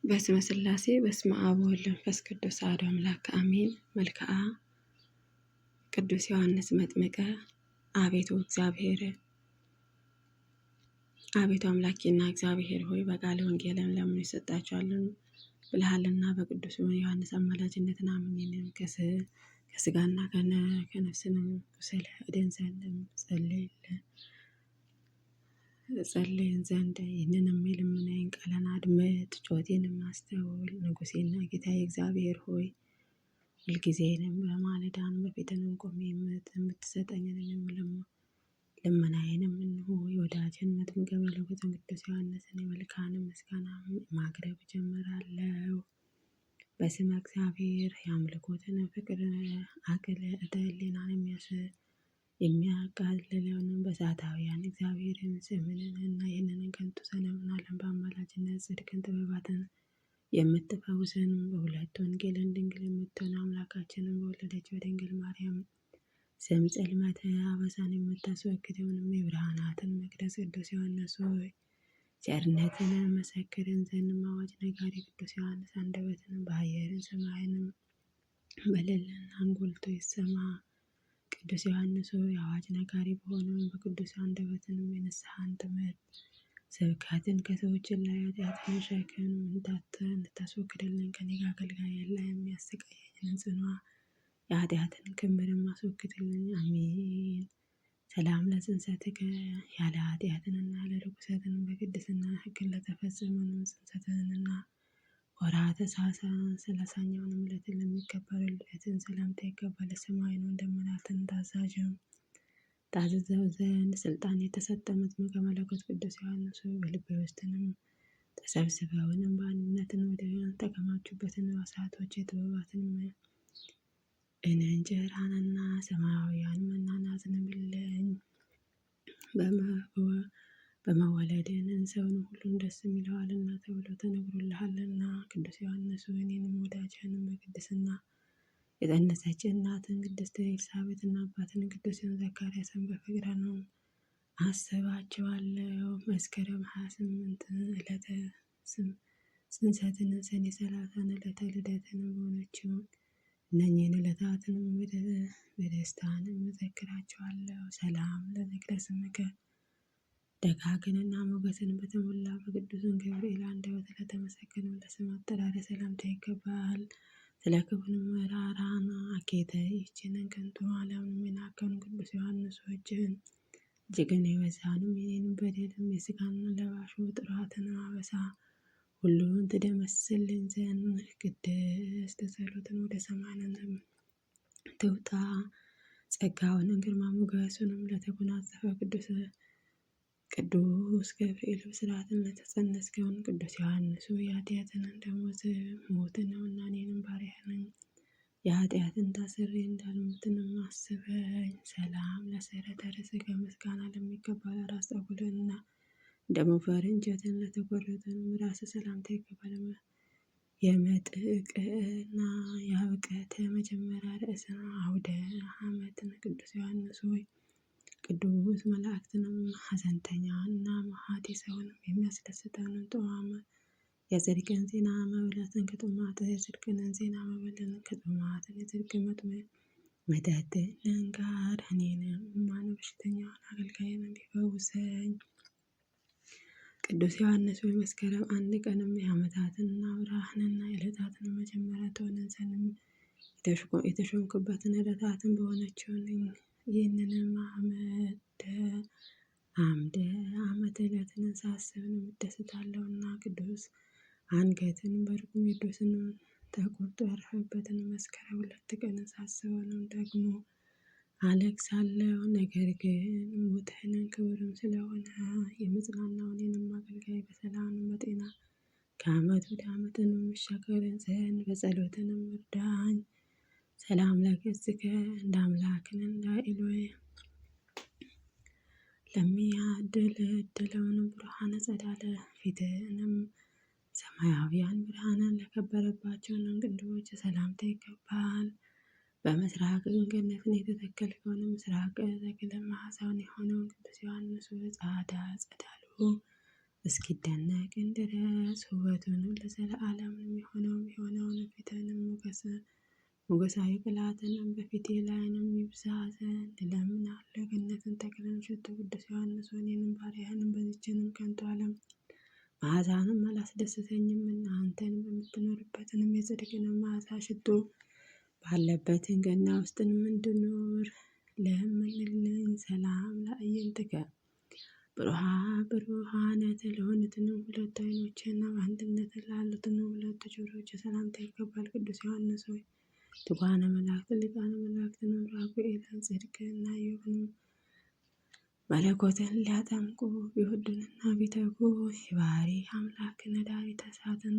በስመ ሥላሴ በስመ አብ ወወልድ ወመንፈስ ቅዱስ አሐዱ አምላክ አሜን። መልክዓ ቅዱስ ዮሐንስ መጥምቀ። አቤቱ አምላኬና እግዚአብሔር ሆይ በቃለ ወንጌልን ለምን ይሰጣቸዋልን ብለሃልና በቅዱስ ዮሐንስ አማላጅነትን አምኜ ከስጋና ከነፍስን ቁስል እድን ጸልይን ዘንድ ይህንንም የልመናዬን ቃልን አድምጥ፣ ጩኸቴንም አስተውል። ንጉሴና ጌታዬ እግዚአብሔር ሆይ ሁልጊዜንም በማለዳን በፊትህም ቆሜ የምትሰጠኝን ልመናዬንም እንሆ የወዳጅን መጥምቀ መለኮትን ቅዱስ ዮሐንስን የመልካንም ምስጋና ማቅረብ ጀምራለሁ። በስመ እግዚአብሔር የአምልኮትን ፍቅር አቅል እተህሊናን የሚያቃልለውንም በሳታውያን እግዚአብሔርን ስምህን እና ይህንን ከንቱ ሰነፍን በአማላጅነት ጽድቅን ጥበባትን የምትፈውሰን በሁለት ወንጌልን ድንግል የምትሆን አምላካችንን በወለደች በድንግል ማርያም ስም ጽልመተ አበሳን የምታስወግደውንም የብርሃናትን መቅደስ ቅዱስ ዮሐንስ ሆይ ቸርነትን መሰክርን ዘንድ አዋጅ ነጋሪ ቅዱስ ዮሐንስ አንደበትን በአየርን ሰማይንም በሌለን አንጎልቶ ይሰማ። ቅዱስ ዮሐንስ ሆይ አዋጅ ነጋሪ በሆነውን በቅዱስ አንደበትንም የንስሐን ትምህርት ስብከትን ከሰዎችን ላይ ኃጢአትን ሸክም እንድታስወግድልን ከኔ ጋር አገልጋይ ላይ የሚያሰቃየኝን ጽኗ የኃጢአትን ክምርን ማስወግድልን አሜን። ሰላም ለጽንሰትከ ያለ ኃጢአትንና ለርኩሰትን በቅድስና ሕግን ለተፈጸመንም ጽንሰትንና ወርኃ ታኅሣሥን 30ኛውንም ዕለትን ለሚከበሩ ልደትን ሰላምታ ይገባል። ሰማይ ነው እንደመላእክትን ታዘዘው ዘንድ ስልጣን የተሰጠ መጥምቀ መለኮት ቅዱስ ዮሐንስ በልቤ ውስጥንም ተሰብስበውንም በአንድነትን ወደ ተከማቹበትን ዋሳቶች የጥበባትን እንጀራንና ሰማያውያን መናን አዝንብልኝ። በመወለድን ሰውን ሁሉን ደስ የሚለዋልና ተብሎ ተነግሮልሃልና ቅዱስ ዮሐንስ እኔንም ወዳጅህንም በቅድስና የጸነሰች እናትን ቅድስት ኤልሳቤጥና አባትን ቅዱስ ዘካርያስን በፍቅር ነው አስባቸዋለሁ። መስከረም 28 ዕለተ ጽንሰትን ሰኔ 30 ዕለተ ልደትን በሆነችው እነኚህን ዕለታትንም በደስታንም እዘክራቸዋለሁ። ሰላም ለዝክረ ስምከ ደጋግንና ሞገስን በተሞላ በቅዱስን ገብርኤል አንደበት ለተመሰገነው ለስም አጠራር ሰላምታ ይገባል። ስለ ክፉንም መራራና አኬተ ይህችንን ከንቱ ዓለምን የናቀውን ቅዱስ ዮሐንስ እጅህን እጅግን የበዛንም የኔንም በደልም የስጋን ለባሹ ጥራትን አበሳ ሁሉን ትደመስስልኝ ዘንድ ቅድስት ጸሎትን ወደ ሰማያንም ትውጣ። ጸጋውንም ግርማ ሞገሱንም ለተጎናጸፈ ቅዱስ ገብርኤል ብስራትን ለተጸነስከውን ቅዱስ ዮሐንስ የኃጢአትን ደመወዝ ሞት ነውና እኔንም ባሪያህን የኃጢአትን ታስሬ እንዳልሞትንም አስበኝ። ሰላም ለሰረተ ርእስከ ምስጋና ለሚገባ ለራስ ጠጉርህንና እንደ ሞፈር እንጨትን ለተቆረጠንም ራስ ሰላምታ ይገባል። የመጥቅዕና የአብቀተ መጀመሪያ ርዕሰ አውደ ዓመትን ቅዱስ ዮሐንስ ሆይ ቅዱስ መላእክትንም ሐዘንተኛና መሐቲ ሰውንም የሚያስደስተውን ጥዋም የጽድቅን ዜና መብላትን ከጥማት የጽድቅን ዜና መበልን ከጥማትን የጽድቅ መጠጥን ጋር እኔንም ማን በሽተኛውን አገልጋይን እንዲፈውሰኝ። ቅዱስ ዮሐንስ ሆይ መስከረም 1 ቀንም የዓመታትንና ወራትንና የዕለታትን መጀመሪያ ትሆነን ዘንድ የተሾምክበትን ዕለታትን በሆነችውን ይህንንም አምደ ዓመት ዕለትን ሳስብን እደሰታለሁና ቅዱስ አንገትን በርሜዶስን ተቆርጦ ያረፈበትን መስከረም 2 ቀን ሳስበው ደግሞ አለቅሳለሁ። ነገር ግን ሞትህን ክብርም ስለሆነ የመጽናናውን የኔንም አገልጋይ በሰላም በጤና ከዓመት ወደ ዓመትን መሻገርን ዘንድ በጸሎትንም እርዳኝ። ሰላም ለገጽከ እንደ አምላክን እንደ ኤሎሄ ለሚያድለውንም ብርሃነ ጸዳለ ፊትንም ሰማያዊያን ብርሃንን ለከበረባቸውን ቅንድቦች ሰላምታ ይገባል። በምስራቅ ገነትን የተተከልከውን ምስራቅ ተክለ መዓዛውን የሆነውን ቅዱስ ዮሐንስ ጸዳሉ እስኪደነቅን ድረስ ውበቱንም ለዘለዓለም የሆነውን ፊትንም ሞገሳዊ ቅላትንም በፊቴ ላይንም ይብዛ ዘንድ እለምናለሁ። ገነትን ተክለን ሽቱ ቅዱስ ዮሐንስ እኔንም ባሪያህንም በዚችንም ከንቱ ዓለም መዓዛንም አላስደሰተኝምና አንተን በምትኖርበትንም የጽድቅንም መዓዛ ሽቱ ባለበትን ገና ውስጥንም እንድኖር ለምንልኝ። ሰላም ለአዕይንትከ ብሩሃነት ለሆኑትንም ሁለት ዓይኖችና በአንድነት ላሉትንም ሁለቱ ጆሮዎች ሰላምታ ይገባል። ቅዱስ ዮሐንስ ሆይ ትጉሃነ መላእክት ሊቃነ መላእክትን ራጉኤልን ጽድቅንና ኢዮብንም መለኮትን ሊያጠምቁ ቢወዱንና ቢተጉ የባህሪ አምላክ ነዳሪተ እሳትን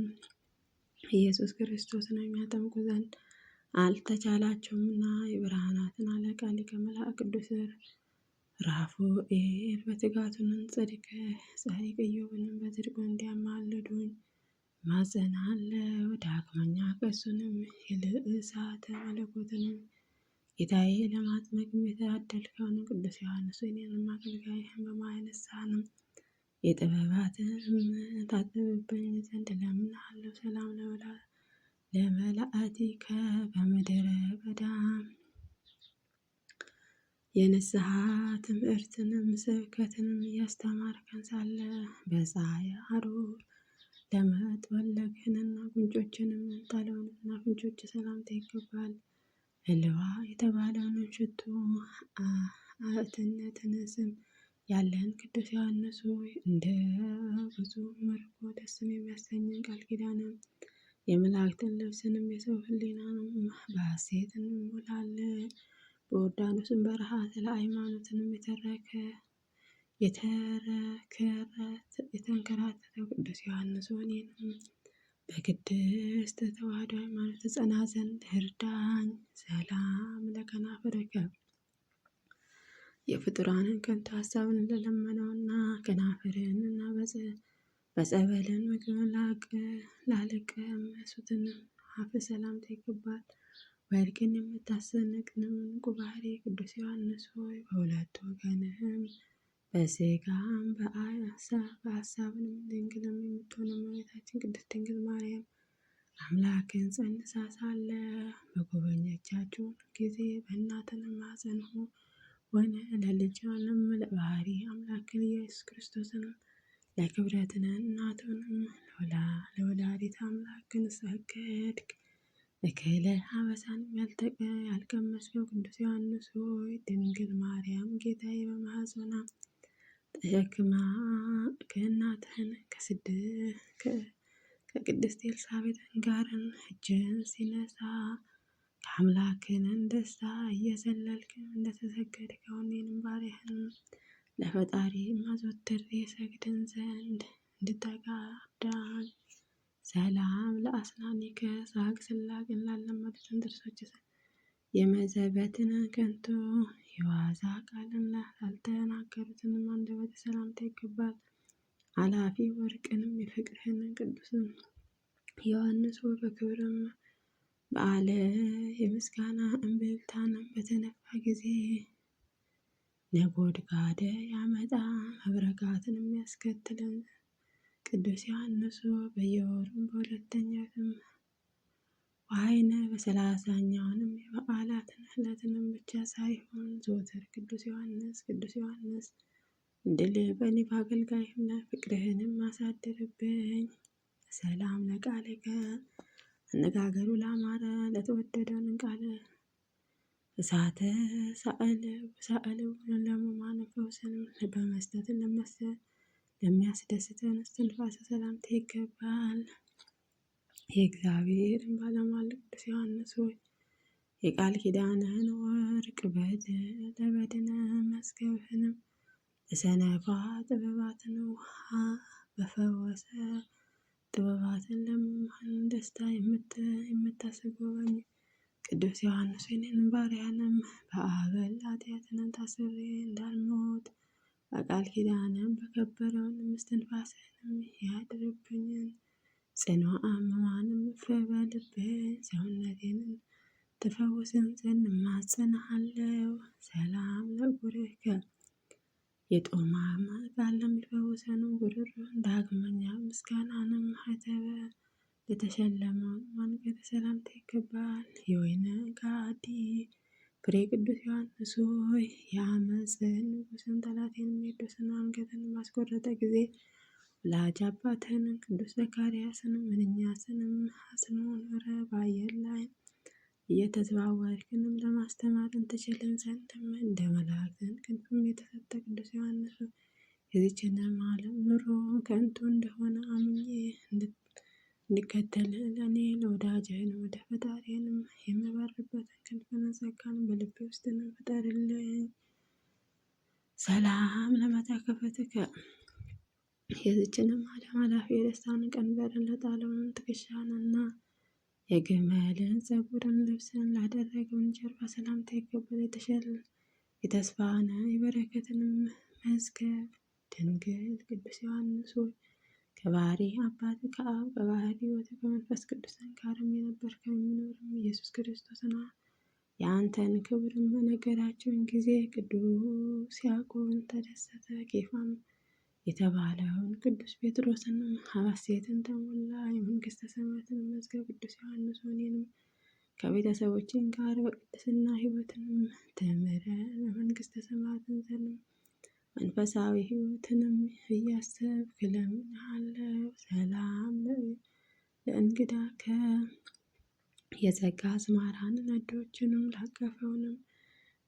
ኢየሱስ ክርስቶስን የሚያጠምቁ ዘንድ አልተቻላቸውምና የብርሃናትን አለቃ ሊቀ መላእክት ቅዱስ ራፋኤል በትጋቱንን ጻድቅ ኢዮብንም በጽድቁ እንዲያማልዱኝ እማጸናለሁ። ዳግመኛ ከእሱንም የልእሳተ መለኮትንም ጌታዬ ለማጥመቅም የተጋደልከውን ቅዱስ ዮሐንስ እኔንም አገልጋይህን በማየ ንስሐንም የጥበባትንም ታጥብብኝ ዘንድ እለምንሃለሁ። ሰላም ለመላእክቲከ በምድረ በዳ የንስሐ ትምህርትንም ስብከትንም እያስተማርከን ሳለ በፀሐይ ሐሩር ለመጥወለግህንና ጉንጮችንም ጣለውንና አፍንጮች ሰላምታ ይገባል። እልዋ የተባለውንም ሽቱ አእትነትን ስም ያለን ቅዱስ ዮሐንስ ሆይ እንደ ብዙ መርኮ ደስም የሚያሰኝን ቃል ኪዳንም የመላእክትን ልብስንም የሰው ሕሊናንም በሐሴትን እንሞላለን። በዮርዳኖስም በረሃ ስለ ሃይማኖትንም የተንከራተተው ቅዱስ ዮሐንስ እኔንም በቅድስት ተዋሕዶ ሃይማኖት ጸና ዘንድ እርዳኝ። ሰላም ለከናፍርከ የፍጡራንን ከንቱ ሀሳብን ለለመነውና ከናፍርህንና በጸበልን ምግብን ላለቀመሱትንም አፍ ሰላምታ ይገባል። ወርቅን የምታሰንቅንም ዕንቁ ባህሪ ቅዱስ ዮሐንስ ሆይ በሁለት ወገንህም በሥጋም በሐሳብንም ድንግልም የምትሆነው እመቤታችን ቅድስት ድንግል ማርያም አምላክን ጸንሳ ሳለ በጎበኘቻቸው ጊዜ በእናትንም ማኅፀን ሆነ ለልጇንም ለባህሪ አምላክን ኢየሱስ ክርስቶስን ለክብረትን እናቱንም ለወላዲተ አምላክን ሰገድክ። እክለ አበሳን ያልቀመስከው ቅዱስ ዮሐንስ ሆይ ድንግል ማርያም ጌታዬ በማኅፀኗ ተሸክማ ከእናትህን ከቅድስት ኤልሳቤጥ ጋርን እጅን ሲነሳ ከአምላክንን ደስታ እየዘለልክን እንደተሰገድከው እኔንም ባሪያህን ለፈጣሪ ማዘወትሬ ሰግድን ዘንድ እንድተጋዳኝ። ሰላም ለአስናኒከ ሳቅ ስላቅን ላለመዱትን ጥርሶች የመዘበትን ከንቱ የዋዛ ቃልን ላልተናገሩትንም አንደበት ሰላምታ ይገባል። አላፊ ወርቅንም የፍቅርህን ቅዱስን ዮሐንስ ሆይ በክብርም በዓለ የምስጋና እምብልታንም በተነፋ ጊዜ ነጎድጓደ ያመጣ መብረቃትን የሚያስከትልን ቅዱስ ዮሐንስ በየወሩም በሁለተኛውም በዓይነ በሰላሳኛውንም የበዓላትን ዕለትንም ብቻ ሳይሆን ዘወትር ቅዱስ ዮሐንስ እንድል በእኔ በአገልጋይህም ፍቅርህንም አሳድርብኝ። ሰላም ለቃልከ አነጋገሩ ላማረ ለተወደደውን ቃል እሳተ ሳዕል ለሙማን ፈውስን በመስጠት ለሚያስደስተን እስትንፋሰ ሰላምታ ይገባል። የእግዚአብሔርን ባለሟል ቅዱስ ዮሐንስ ሆይ የቃል ኪዳንህን ወርቅ ለበድነ መዝገብህንም ለሰነፏ ጥበባትን ውሃ በፈወሰ ጥበባትን ለሙማን ደስታ የምታስጎበኝ ቅዱስ ዮሐንስ እኔንም ባሪያህንም በአበል ኃጢአትንም ታስሬ እንዳልሞት በቃል ኪዳንም በከበረውን እስትንፋስህንም ያድርብኝን። ጽኑ አእምዋንም በልብህ ሰውነቴንም ትፈውስን ዘንድ እማጸንሃለሁ። ሰላም ለጉርከ የጦማማ ቃል ለሚፈውሰንም ጉሮሮን ዳግመኛ ምስጋናንም ሀተበ ለተሸለመው መንገድ ሰላምታ ይገባል። የወይን ጋዲ ፍሬ ቅዱስ ዮሐንስ ሆይ የአመፅን ንጉሥን ጠላቴንም የሄሮድስን አንገትን ባስቆረጠ ጊዜ ወላጅ አባትህንም ቅዱስ ዘካርያስንም ምንኛስንም አጽንዖ ኖረ በአየር ላይ እየተዘዋወርክንም ለማስተማርን ትችልን ዘንድም እንደ መላእክትን ክንፍም የተሰጠ ቅዱስ ዮሐንስ የዚችንም ዓለም ኑሮ ከንቱ እንደሆነ አምኜ እንድከተል ለእኔ ለወዳጅህን ወደ ፈጣሪንም የምበርበትን ክንፍን ጸጋን በልቤ ውስጥንም ፍጠርልኝ። ሰላም ለመታከፈትከ የዚችንም ዓለም ኃላፊ የደስታን ቀንበርን ለጣለውን ትከሻንና የግመልን ጸጉርን ልብስን ላደረገውን ጀርባ ሰላምታ ይገባል። የተስፋን የበረከትንም መዝገብ ድንግል ቅዱስ ዮሐንስ ሆይ ከባህሪ አባት ከአብ ከባህሪ ሕይወት ከመንፈስ ቅዱስን ጋርም የነበር ከሚኖርም ኢየሱስ ክርስቶስና የአንተን ክብርም በነገራቸውን ጊዜ ቅዱስ ያዕቆብን ተደሰተ። ኬፋም የተባለውን ቅዱስ ጴጥሮስንም ሐሴትን ተሞላ። የመንግስተ ሰማያትን መዝገብ ቅዱስ ዮሐንስ እኔንም ከቤተሰቦችን ጋር በቅድስና ሕይወትንም ተምረን በመንግስተ ሰማያትን ዘንም መንፈሳዊ ሕይወትንም እያሰብክ እለምንሃለሁ። ሰላም ለእንግዳ የጸጋ አዝማራን ነዶችንም ላቀፈውንም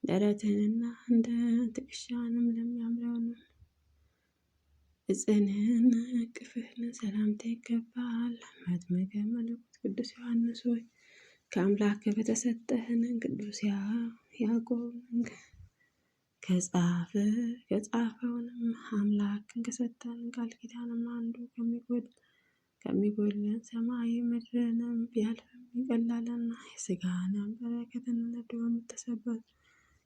ደረትንና እንደ ትከሻንም ለሚያምረውንም እጽንን እቅፍህን ሰላምታ ይገባል። መጥምቀ መለኮት ቅዱስ ዮሐንስ ሆይ ከአምላክ በተሰጠህን ቅዱስ ያዕቆብ ከጻፈውንም አምላክን ከሰጠን ቃል ኪዳንም አንዱ ከሚጎድለን ሰማይ ምድርንም ቢያልፍም ይቀላልና የሥጋንም በረከትን ነዶ በምትሰበት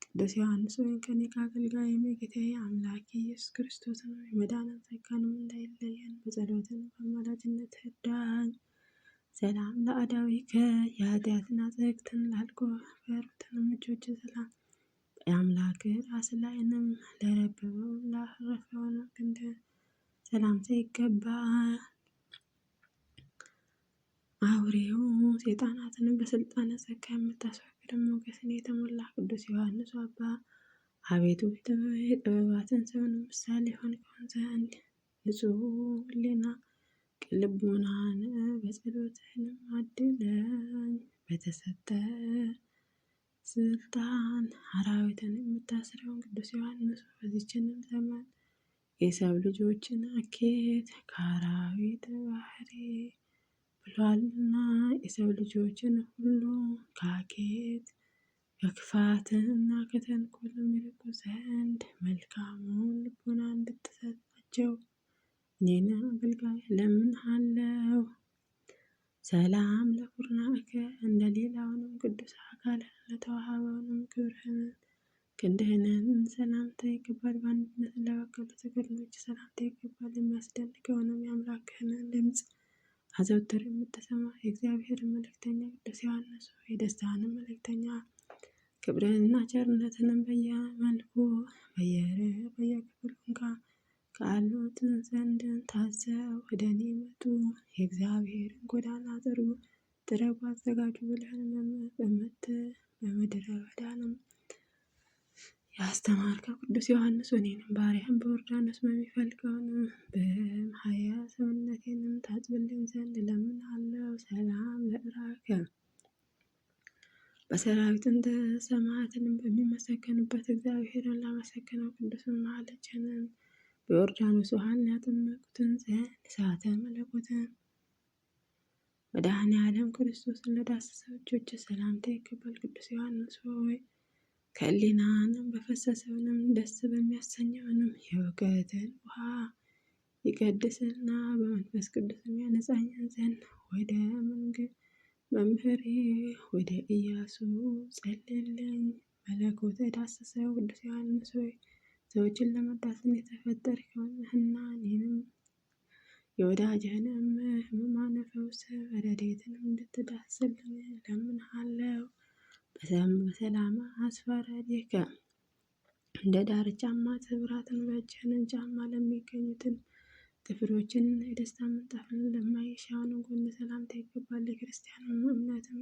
ቅዱስ ዮሐንስ ሆይ ከኔ ከአገልጋይ የጌታዬ አምላክ ኢየሱስ ክርስቶስን የመዳንን ጸጋንም እንዳይለየን በጸሎትን በአማላጅነት እርዳን። ሰላም ለአዳዊከ የኃጢአትን አዘግትን ላልቆፈሩትንም እጆች ሰላም የአምላክ ራስ ላይንም ለረበበው ላረፈውን ክንድ ሰላምታ ይገባል። አውሬው ሰይጣናትንም በስልጣነ ጸጋ የምታስወግድ ሞገስን የተሞላ ቅዱስ ዮሐንስ አባ አቤቱ የጥበባትን ሰውን ምሳሌ ሆንከውን ዘንድ ንጹሕ ሕሊና ቅን ልቡናን በጸሎትህንም አድለኝ። በተሰጠ ስልጣን አራዊትን የምታስረውን ቅዱስ ዮሐንስ በዚችንም ዘመን የሰው ልጆችን አኬት ከአራዊት ባህሪ ብሏልና የሰው ልጆችን ሁሉ ከአኬት ከክፋትና ከተንኮል ይርቁ ዘንድ መልካሙን ልቦና እንድትሰጣቸው እኔን አገልጋይ እለምንሃለሁ። ሰላም ለኩርናከ እንደ ሌላውንም ቅዱስ አካል ለተዋሃበውንም ክብርህን ክንድህንን ሰላምታ ይገባል። በአንድነት ለበቀሉ ተገድሎች ሰላምታ ይገባል። የሚያስደንቀውንም የአምላክህን ድምፅ አዘውትር የምትሰማ የእግዚአብሔር መልእክተኛ ቅዱስ ዮሐንስ የደስታንም መልእክተኛ ክብርንና ቸርነትንም በየመልኩ በየክፍሉ ካሉት ዘንድ ታዘው ወደ እኔ መጡ። የእግዚአብሔርን ጎዳና ጥረጉ አዘጋጁ ብለህን በምድረ በዳንም ያስተማርከው ቅዱስ ዮሐንስ እኔንም ባሪያህን በዮርዳኖስ በሚፈልቀውን በማያ ሰውነቴንም ታጥብልኝ ዘንድ እለምንሃለሁ። ሰላም ለእራከ በሰራዊት እንደ ሰማያትንም በሚመሰገኑበት እግዚአብሔርን ላመሰገነው ቅዱስን መሐለችንን በዮርዳኖስ ውሃን ያጠመቁትን ዘንድ እሳተ መለኮትን መድኃኔ ዓለም ክርስቶስን ለዳሰሰው እጆች ሰላምታ ይገባል። ቅዱስ ዮሐንስ ሆይ ከሕሊናንም በፈሰሰውንም ደስ በሚያሰኘውንም የእውቀትን ውሃ ይቀድስና በመንፈስ ቅዱስም ያነጻኝን ዘንድ ወደ መምህሬ ወደ ኢያሱ ጸልልኝ። መለኮት የዳሰሰው ቅዱስ ዮሐንስ ሆይ ሰዎችን ለመርዳትን የተፈጠርከውንና እኔንም የወዳጅህንም ሕሙማን ፈውስ ረድኤትንም እንድትዳስስልኝ እለምንሃለሁ። በሰላም አስፈረድከ እንደ ዳርቻማ ስብራትን በእጅህን ጫማ ለሚገኙትን ጥፍሮችን የደስታ ምንጣፍን ለማይሻውን ጎን ሰላምታ ይገባል። የክርስቲያን እምነትም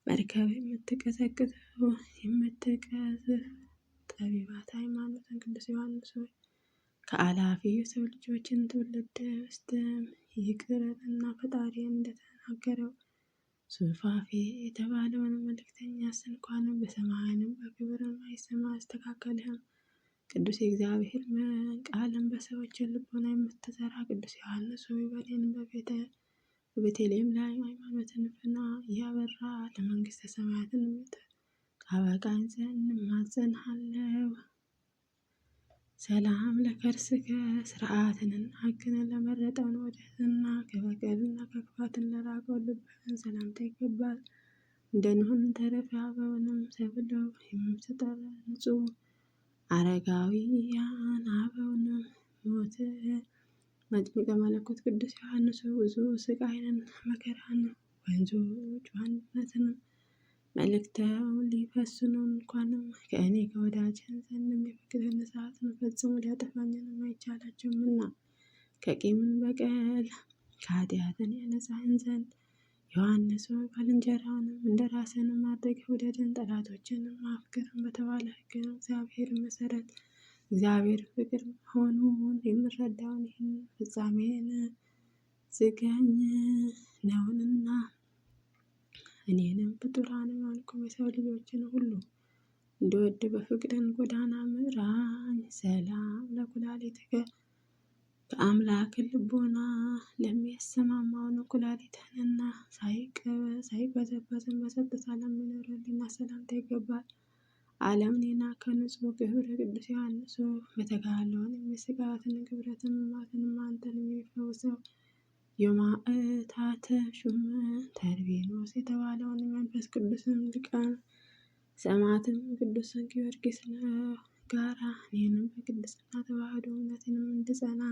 መርከብ የምትቀዘቅዘው የምትቀዝፍ ጠቢባት ሃይማኖትን ቅዱስ ዮሐንስ ሆይ ከአላፊ የሰው ልጆችን ትውልድ ውስጥም ይቅርና ፈጣሪ እንደተናገረው ሱፋፌ የተባለውን መልእክተኛስ እንኳንም በሰማይንም በክብርም አይሰማ አስተካከልህም። ቅዱስ የእግዚአብሔር ቃልን በሰዎች ልቦና የምትዘራ ቅዱስ ዮሐንስ ሆይ በእኔንም በቤተልሔም ላይ ሃይማኖትን ፍና እያበራ ለመንግስተ ሰማያትን ታበቃኝ ዘንድ እማጸንሃለሁ። ሰላም ለከርስከ ስርዓትንና ሕግን ለመረጠውን ወደትና ከበቀልና ከክፋትን ለራቀው ልብህን ሰላምታ ይገባል። እንደ ኖኅም ተረፈ አበውንም ሰብለው የምትጠራ ንጹሕ አረጋዊያን አበውንም ሞት መጥምቀ መለኮት ቅዱስ ዮሐንስ ብዙ ስቃይንን መከራን ወንዞች አንድነትን መልእክተው ሊፈስኑ እንኳንም ከእኔ ከወዳጅህን ዘንድም የፍቅርህን እሳትን ፈጽሞ ሊያጠፋኝንም አይቻላቸውምና ከቂምን በቀል ከኃጢአትን ያነጻህን ዘንድ ዮሐንስ ሆይ ባልንጀራውንም እንደ ራስህንም አድርገህ ውደድን፣ ጠላቶችንም አፍቅርን በተባለ ሕግ እግዚአብሔር መሰረት እግዚአብሔር ፍቅር መሆኑን የምረዳውን ይህን ፍጻሜን ዝገኝ ነውንና እኔንም ፍጡራን ያልኩም የሰው ልጆችን ሁሉ እንድወድ በፍቅርን ጎዳና ምራኝ። ሰላም ለኩላሊትከ ከአምላክ ልቦና ለሚያሰማማውን ኩላሊትህንና ሳይቀበዝበዝን በጸጥታ ለሚኖርልና ሰላምታ ይገባል። ዓለምን የናከ ንጹሕ ክብር ቅዱስ ዮሐንስ በተጋለውን የሚስቃትን ግብረትን ማትንም አንተን የሚፈውሰው የማዕታት ሹም ተርቤኖስ የተባለውን መንፈስ ቅዱስን ሊቃነ ሰማዕትን ቅዱስ ጊዮርጊስ ጋራ እኔንም በቅድስና ተዋህዶ እምነትንም እንድጸና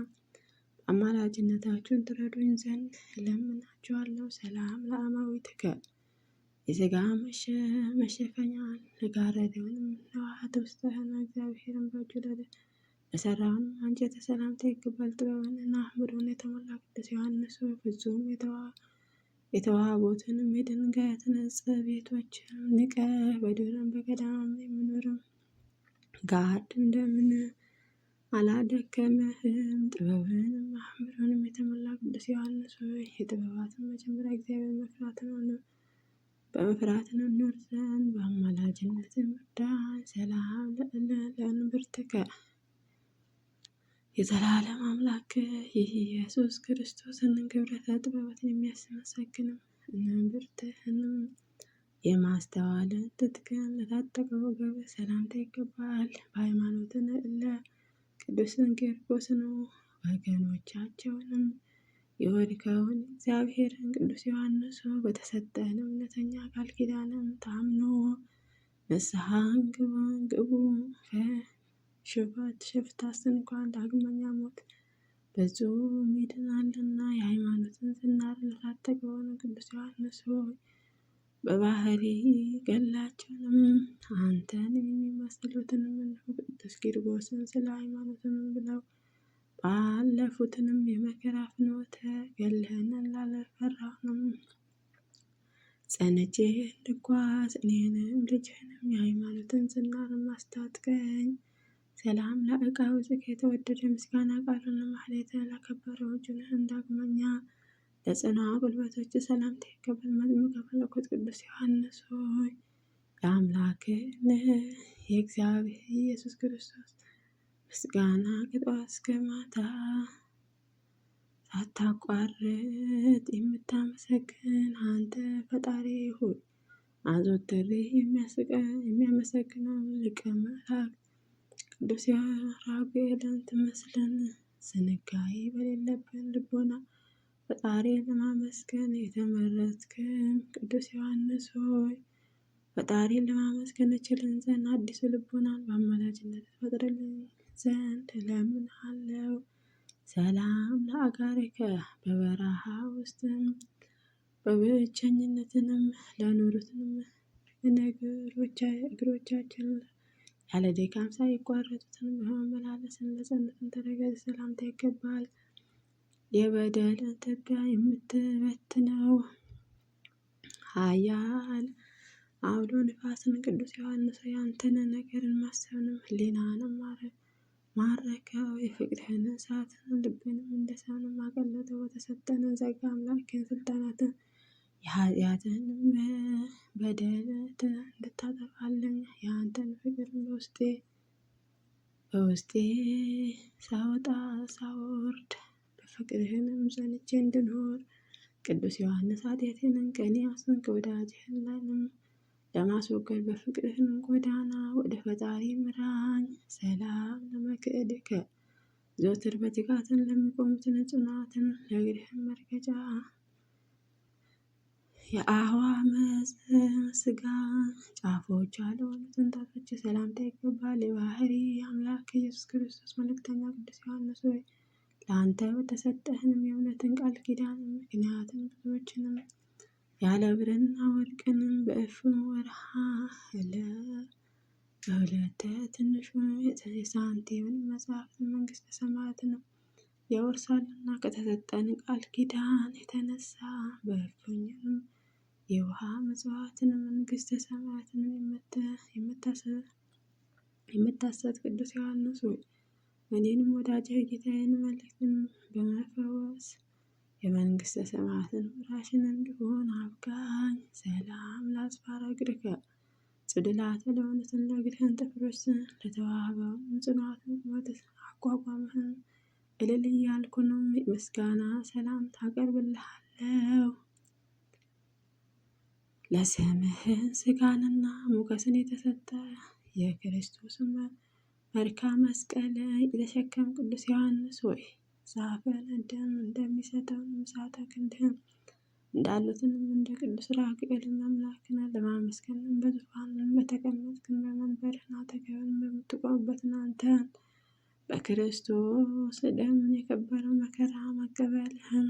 አማላጅነታችሁን ትረዱኝ ዘንድ እለምናችኋለሁ። ሰላም ለአማዊትከ የሥጋ መሸፈኛን ለጋረደውንም ለዋሃት ውስጥህን እግዚአብሔርን በእጁ ለሰራውን አንጀተ ሰላምታ ይገባል። ጥበብንና አእምሮን የተሞላ ቅዱስ ዮሐንስ ፍጹም የተዋቡትንም የድንጋያትን ዕፀ ቤቶችን ንቀህ በዱርም በገዳምም የምኖርም ጋድ እንደምን አላደከመህም። ጥበብንም አእምሮንም የተሞላ ቅዱስ ዮሐንስ ሆይ የጥበባትን መጀመሪያ እግዚአብሔር በመፍራትን እንኖር ዘንድ በአማላጅነት እርዳን። ሰላም ለእንብርትከ የዘላለም አምላክ ኢየሱስ ክርስቶስን ግብረተ ጥበባትን የሚያስመሰግንም እንብርትህንም የማስተዋልን ትጥቅን ለታጠቀው ወገብ ሰላምታ ይገባል። በሃይማኖትን ቅዱስን ቂርቆስን ወገኖቻቸውንም የወድከውን እግዚአብሔርን ቅዱስ ዮሐንስ በተሰጠን እውነተኛ ቃል ኪዳንም ታምኖ ንስሐን ግቡ ሽፍታስ እንኳን ዳግመኛ ሞት በጾም ይድናልና። የሃይማኖትን ዝናር ለታጠቀውን ቅዱስ ዮሐንስ ሆይ በባህሪ ገላቸውንም አንተን የሚመስሉትንም ቅዱስ ቂርቆስን ስለ ሃይማኖትንም ብለው ባለፉትንም የመከራ ፍኖተ ገድልህን ላለፈራውንም ጸንቼ እንድጓዝ እኔንም ልጅህንም የሃይማኖትን ዝናርን ማስታጥቀኝ። ሰላም ለዕቃውጽከ የተወደደ ምስጋና ቃሉን ማህሌተ ላከበረው እጁንህን ዳግመኛ ለጽና ጉልበቶች ሰላምታ ይገባል። መጥምቀ መለኮት ቅዱስ ዮሐንስ ሆይ የአምላክን የእግዚአብሔር ኢየሱስ ክርስቶስ ምስጋና ከጠዋት እስከ ማታ ሳታቋርጥ የምታመሰግን አንተ ፈጣሪ ሆይ አዘውትሬ የሚያመሰግነው ሊቀ መላእክት ቅዱስ ራጉኤልን ትመስለን ስንጋይ በሌለብን ልቦና ፈጣሪ ለማመስገን የተመረጥክም ቅዱስ ዮሐንስ ሆይ ፈጣሪን ለማመስገን እችልን ዘንድ አዲሱ ልቦናን በአማላጅነት ፈጥርልን ዘንድ እለምንሃለሁ። ሰላም ለአጋሪከ በበረሃ ውስጥም በብቸኝነትንም ለኖሩትንም እግሮቻችን ያለ ድካም ሳይቋረጡትን በመመላለስን ለጸኑትን ተረከዝ ሰላምታ ይገባል። የበደልን ትቢያ የምትበትነው ኃያል አውሎ ንፋስን ቅዱስ ዮሐንስ ያንተን ነገርን ማሰብንም ሕሊናንም ማረከው። የፍቅርህን እሳትን ልብንም እንደ ሰምን አቀለጠው። በተሰጠንን ጸጋ አምላክን ስልጣናትን የኃጢአትንም በደለት እንድታጠፋልን የአንተን ፍቅርን በውስጤ ሳወጣ ሳወርድ በፍቅርህንም ጸንቼ እንድኖር ቅዱስ ዮሐንስ ኃጢአቴንን ከእኔ አስንክ ወዳጅህን ላይንም ለማስወገድ በፍቅርህን ጎዳና ወደ ፈጣሪ ምራኝ። ሰላም ለመክእድከ ዘወትር በትጋትን ለሚቆሙትን ጽናትን ለእግርህን መርገጫ የአዕዋፍ ስጋ ጫፎች ያልሆኑትን ጣቶች ሰላምታ ይገባል። የባህሪ አምላክ ኢየሱስ ክርስቶስ መልእክተኛ ቅዱስ ዮሐንስ ሆይ ለአንተ በተሰጠህንም የእውነትን ቃል ኪዳን ምክንያትን ብዙዎችንም ያለ ብርና ወርቅንም በእፍን ወርሃ በሁለት ትንሹ የሳንቲምን መጽሐፍትን መንግስተ ሰማያትንም ያወርሳልና ከተሰጠን ቃል ኪዳን የተነሳ በእፍኝም የውሃ መጽዋዕትን መንግስተ ሰማያትን የምታሰጥ ቅዱስ ዮሐንስ ሆይ እኔንም ወዳጅህ ጌታዬን መልእክትን በመፈወስ የመንግስተ ሰማያትን ወራሽን እንድሆን አብቃኝ። ሰላም ለአጽፋረ እግርከ ጽድላተ ለሆኑትን ለእግርህን ጥፍሮች ለተዋህበውን ጽኑዓትን ቁመት አቋቋምህን እልል እያልኩንም ምስጋና ሰላምታ አቀርብልሃለሁ። ለስምህን ስጋንና ሞገስን የተሰጠ የክርስቶስን መልካም መስቀል የተሸከም ቅዱስ ዮሐንስ ሆይ ዛፈን ደም እንደሚሰጠው እሳተ ክንድህም እንዳሉትንም እንደ ቅዱስ ራጉኤልን አምላክን ለማመስገንም በዙፋንን በተቀመጥክን በመንበርህን አጠገብን በምትቆምበትን አንተን በክርስቶስ ደም የከበረው መከራ መቀበልህን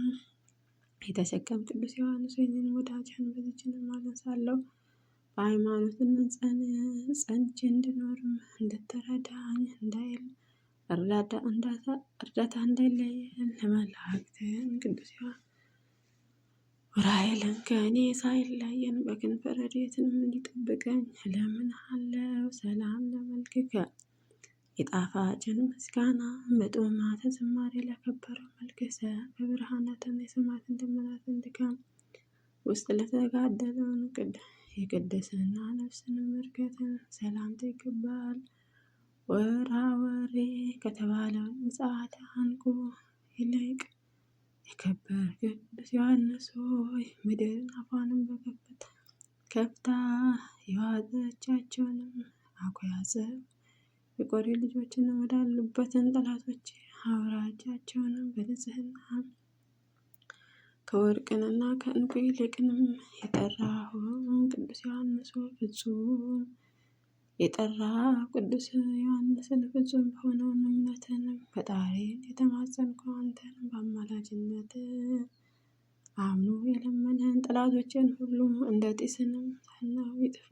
የተሸከም ቅዱስ ዮሐንስ ወይንን ወዳጅህን በዚችንም አነሳለሁ በሃይማኖትን ጸንቼ እንድኖርም እንድትረዳኝ እርዳታ እንዳይለየን ለመላእክትን ቅዱስ ዑራኤልን ከእኔ ሳይለየን በክንፈ ረድኤትንም እንዲጠብቀኝ እለምንሃለሁ። ሰላም ለመልክከ የጣፋጭን ምስጋና በጦማተ ዝማሬ ለከበረው መልክሰ በብርሃናትን የሰማያትን ደመናትን ድካም ውስጥ ለተጋደለውን የቅድስና ነፍስንም እርገትን ሰላምታ ይገባል። ወራወሬ ከተባለው ጸዓዳ ዕንቁ ይልቅ የከበርክ ቅዱስ ዮሐንስ ሆይ ምድርን አፏንም ከፍታ የዋጠቻቸውንም አቆያጸብ የቆሬ ልጆችን ወዳሉበትን ጠላቶች አውራጃቸውንም በንጽህና ከወርቅንና ከዕንቁ ይልቅንም የጠራሁን ቅዱስ ዮሐንስ ፍጹም የጠራ ቅዱስ ዮሐንስን ፍጹም በሆነውን እምነትንም ፈጣሪን የተማጸንከው አንተን በአማላጅነት አምኖ የለመነን ጠላቶችን ሁሉም እንደ ጢስንም ተነው ይጥፉ።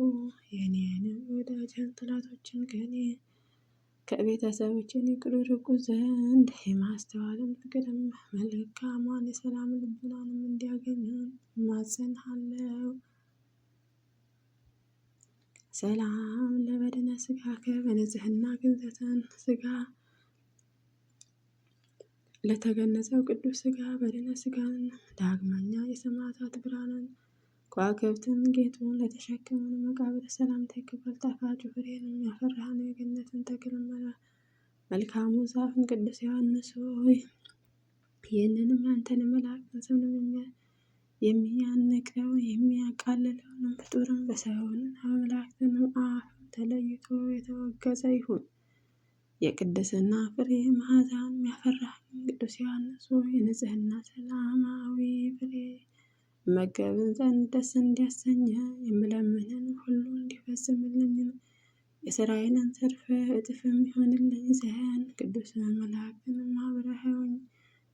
የኔንም ወዳጅን ጠላቶችን ከኔ ከቤተሰቦችን ይርቁ ዘንድ የማስተዋልን ፍቅርም መልካሟን የሰላም ልቡናንም እንዲያገኙን እማጸንሃለሁ። ሰላም ለበድነ ስጋከ በንጽህና ግንዘተን ስጋ ለተገነዘው ቅዱስ ስጋ በድነ ስጋን ዳግመኛ የሰማዕታት ብርሃንን ከዋክብትን ጌጡን ለተሸከሙን መቃብር ሰላምታ ይገባል። ጣፋጩ ፍሬንም ያፈራህን የገነትን ተክል መልካሙ ዛፍን ቅዱስ ዮሐንስ ሆይ ይህንንም ያንተን መላእክትን ስምንም የሚያንቀው የሚያቃልለውንም ፍጡርም በሰውን አምላክትንም አፍ ተለይቶ የተወገዘ ይሁን። የቅድስና ፍሬ መዓዛን ያፈራህን ቅዱስ ዮሐንስ ሆይ የንጽህና ሰላማዊ ፍሬ መገብን ዘንድ ደስ እንዲያሰኘ የምለምንን ሁሉ እንዲፈጽምልኝ የሥራዬንን ትርፍ እጥፍም ይሆንልኝ ዘንድ ቅዱስ መላእክትንም አብረኸኝ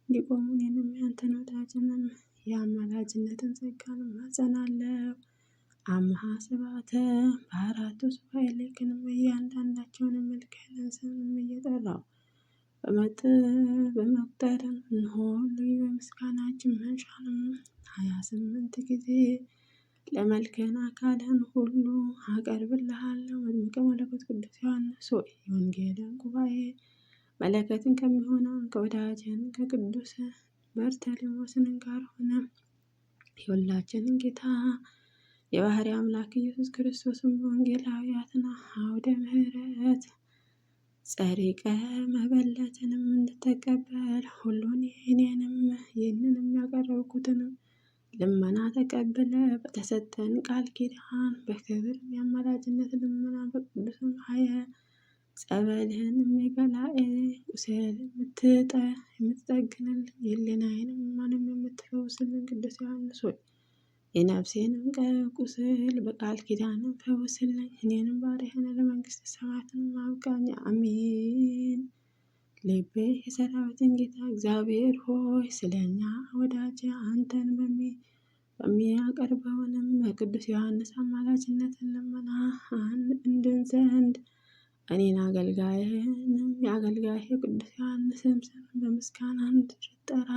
እንዲቆሙ እኔንም ያንተን ወዳጅንም የአማላጅነትን ጸጋን እማጸናለሁ። አምሃ ስብሐተ በአራቱ ሱባዔ ልክንም እያንዳንዳቸውንም መልክህን ስምም እየጠራው በመቁጠርም እንሆ ልዩ የምስጋናችን መንሻንም 28 ጊዜ ለመልክህን አካልህን ሁሉ አቀርብልሃለሁ። መጥምቀ መለኮት ቅዱስ ዮሐንስ ሆይ የወንጌልን ጉባኤ መለከትን ከሚሆነው ከወዳጅህን ከቅዱስ በርተሌዎስን ጋር ሆነ የሁላችንን ጌታ የባህሪ አምላክ ኢየሱስ ክርስቶስን በወንጌላውያትና አውደ ምሕረት ጸሪቀ መበለትንም እንድትቀበል ሁሉን ይህንንም ያቀረብኩትንም ልመና ተቀብለ በተሰጠን ቃል ኪዳን በክብር የአማላጅነት ልመና በቅዱስም ጸበልህን የሚገላኤ ቁስል የምትጠግንልን የሕሊናዬንም ማንም የምትፈውስልን ቅዱስ ዮሐንስ ሆይ የነፍሴንም ቁስል በቃል ኪዳንም ፈውስልኝ። እኔንም ባሪያህን ለመንግስተ ሰማያትን አብቃኝ። አሜን። ልቤ የሰራዊትን ጌታ እግዚአብሔር ሆይ ስለኛ ወዳጅ አንተን በሚያቀርበውንም በቅዱስ ዮሐንስ አማላጅነትን ልመና እንድን ዘንድ እኔን አገልጋይህንም የአገልጋይህ ቅዱስ ዮሐንስም ስም በምስጋና እንድጠራ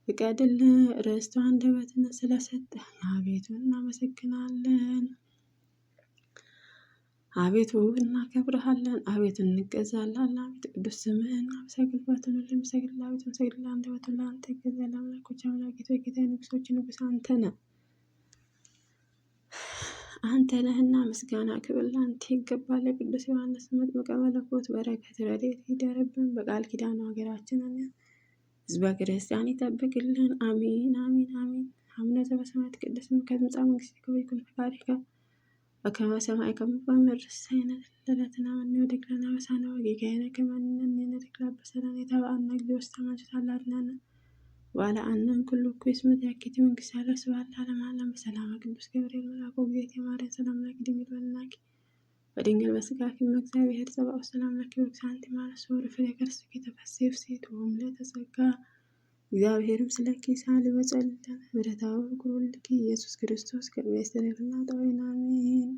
ፍቀድልን። ርስቱ አንደበትን ስለሰጠህ አቤቱ እናመሰግናለን። አቤቱ እናከብርሃለን። አቤቱ እንገዛለን። አቤቱ ቅዱስ ስምህን እናመሰግንበትን ሁሉ የሚሰግድልህ አቤቱ እንሰግድልህ። አንደበቱን ለአንተ ይገዛል። አምላኮች አምላክ ጌታ ንጉሶች ንጉስ አንተ ነህ። አንተ ነህና ምስጋና ክብር ላንተ ይገባል። ቅዱስ ዮሐንስ መጥምቀ መለኮት በረከት ረድኤት ይደርብን። በቃል ኪዳኑ ሀገራችንን ሕዝበ ክርስቲያን ይጠብቅልን። አሜን አሜን አሜን። አቡነ ዘበሰማያት ይትቀደስ ስምከ ትምጻእ መንግሥትከ ወይኩን ፈቃድከ በከመ በሰማይ ከማሁ በምድር ሲሳየነ ዘለለዕለትነ ሀበነ ወኅድግ ለነ አበሳነ ወጌጋየነ ከመ ንሕነኒ ንኅድግ ለአበሳነ ኢታብአነ እግዚኦ ውስተ መንሱት አድኅነነ ወለአነን ኩሉ እኩይ እስመ ትእኪት መንግሥት ያለ ስብሐት ለዓለመ ዓለም። በሰላም ቅዱስ ገብርኤል መልአኩ እግዝእትየ ማርያም ሰላም ለኪ ድንግል በኅሊናኪ ወድንግል በሥጋኪ እም እግዚአብሔር ጸባኦት ሰላም ለኪ ወርክሳንቲ ማነስ ወፍሬ ከርሥኪ ተፈሥሒ ፍሥሕት ወምልዕተ ጸጋ እግዚአብሔርም ስለኪ ሳሊ ወጸልለን ምሕረታዊ ኩሉ ልኪ ኢየሱስ ክርስቶስ ከመ ያስተሰርይ ኃጣውኢነ አሜን።